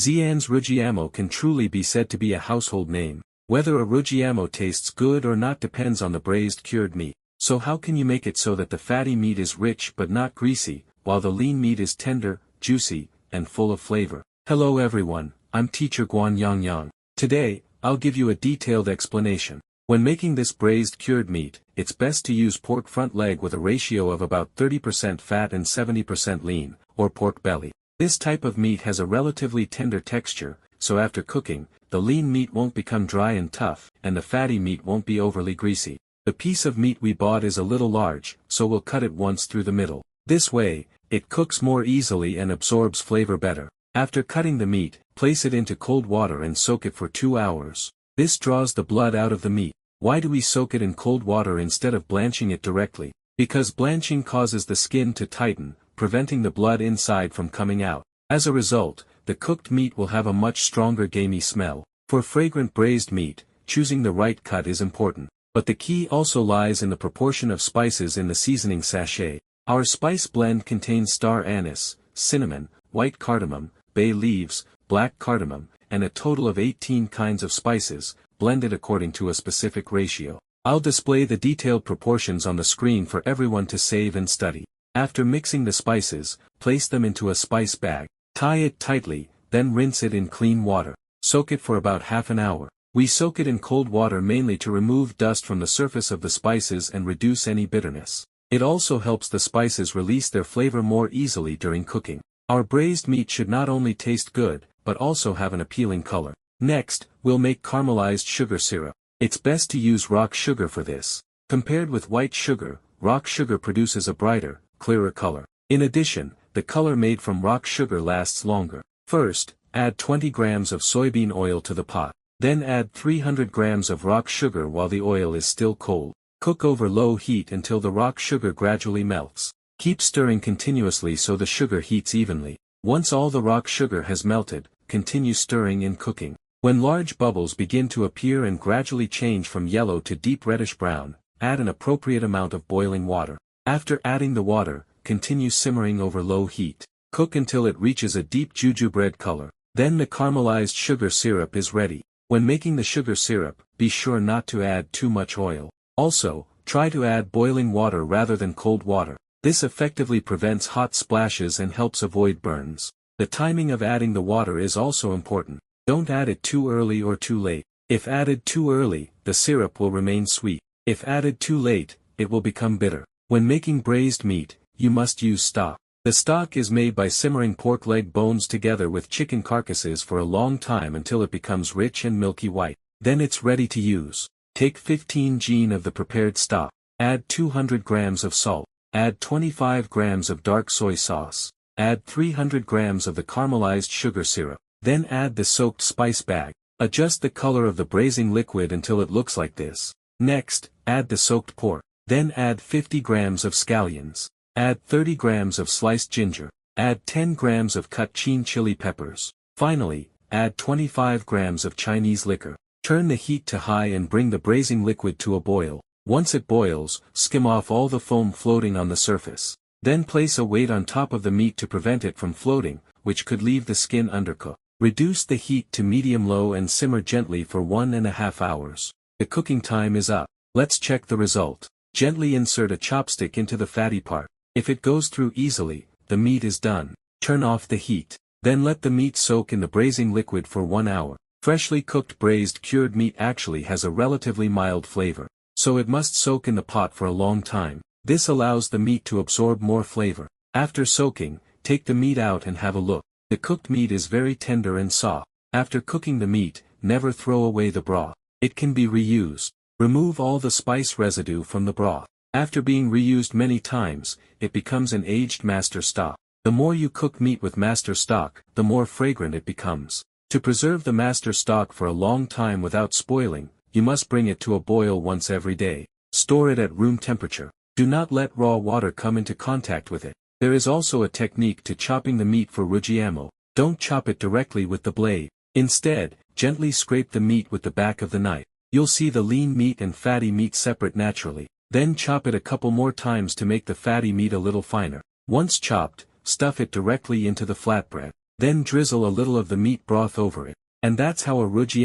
Xi'an's Roujiamo can truly be said to be a household name. Whether a Roujiamo tastes good or not depends on the braised cured meat. So how can you make it so that the fatty meat is rich but not greasy, while the lean meat is tender, juicy, and full of flavor? Hello everyone, I'm teacher Guan Yang. Today, I'll give you a detailed explanation. When making this braised cured meat, it's best to use pork front leg with a ratio of about 30% fat and 70% lean, or pork belly. This type of meat has a relatively tender texture, so after cooking, the lean meat won't become dry and tough, and the fatty meat won't be overly greasy. The piece of meat we bought is a little large, so we'll cut it once through the middle. This way, it cooks more easily and absorbs flavor better. After cutting the meat, place it into cold water and soak it for 2 hours. This draws the blood out of the meat. Why do we soak it in cold water instead of blanching it directly? Because blanching causes the skin to tighten, preventing the blood inside from coming out. As a result, the cooked meat will have a much stronger gamey smell. For fragrant braised meat, choosing the right cut is important. But the key also lies in the proportion of spices in the seasoning sachet. Our spice blend contains star anise, cinnamon, white cardamom, bay leaves, black cardamom, and a total of 18 kinds of spices, blended according to a specific ratio. I'll display the detailed proportions on the screen for everyone to save and study. After mixing the spices, place them into a spice bag. Tie it tightly, then rinse it in clean water. Soak it for about half an hour. We soak it in cold water mainly to remove dust from the surface of the spices and reduce any bitterness. It also helps the spices release their flavor more easily during cooking. Our braised meat should not only taste good, but also have an appealing color. Next, we'll make caramelized sugar syrup. It's best to use rock sugar for this. Compared with white sugar, rock sugar produces a brighter, clearer color. In addition, the color made from rock sugar lasts longer. First, add 20 grams of soybean oil to the pot. Then add 300 grams of rock sugar while the oil is still cold. Cook over low heat until the rock sugar gradually melts. Keep stirring continuously so the sugar heats evenly. Once all the rock sugar has melted, continue stirring in cooking. When large bubbles begin to appear and gradually change from yellow to deep reddish brown, add an appropriate amount of boiling water. After adding the water, continue simmering over low heat. Cook until it reaches a deep jujube color. Then the caramelized sugar syrup is ready. When making the sugar syrup, be sure not to add too much oil. Also, try to add boiling water rather than cold water. This effectively prevents hot splashes and helps avoid burns. The timing of adding the water is also important. Don't add it too early or too late. If added too early, the syrup will remain sweet. If added too late, it will become bitter. When making braised meat, you must use stock. The stock is made by simmering pork leg bones together with chicken carcasses for a long time until it becomes rich and milky white. Then it's ready to use. Take 15 g of the prepared stock. Add 200 grams of salt. Add 25 grams of dark soy sauce. Add 300 grams of the caramelized sugar syrup. Then add the soaked spice bag. Adjust the color of the braising liquid until it looks like this. Next, add the soaked pork. Then add 50 grams of scallions. Add 30 grams of sliced ginger. Add 10 grams of cut chili peppers. Finally, add 25 grams of Chinese liquor. Turn the heat to high and bring the braising liquid to a boil. Once it boils, skim off all the foam floating on the surface. Then place a weight on top of the meat to prevent it from floating, which could leave the skin undercooked. Reduce the heat to medium-low and simmer gently for 1.5 hours. The cooking time is up. Let's check the result. Gently insert a chopstick into the fatty part. If it goes through easily, the meat is done. Turn off the heat. Then let the meat soak in the braising liquid for 1 hour. Freshly cooked braised cured meat actually has a relatively mild flavor, so it must soak in the pot for a long time. This allows the meat to absorb more flavor. After soaking, take the meat out and have a look. The cooked meat is very tender and soft. After cooking the meat, never throw away the broth. It can be reused. Remove all the spice residue from the broth. After being reused many times, it becomes an aged master stock. The more you cook meat with master stock, the more fragrant it becomes. To preserve the master stock for a long time without spoiling, you must bring it to a boil once every day. Store it at room temperature. Do not let raw water come into contact with it. There is also a technique to chopping the meat for Roujiamo. Don't chop it directly with the blade. Instead, gently scrape the meat with the back of the knife. You'll see the lean meat and fatty meat separate naturally. Then chop it a couple more times to make the fatty meat a little finer. Once chopped, stuff it directly into the flatbread. Then drizzle a little of the meat broth over it. And that's how a Roujiamo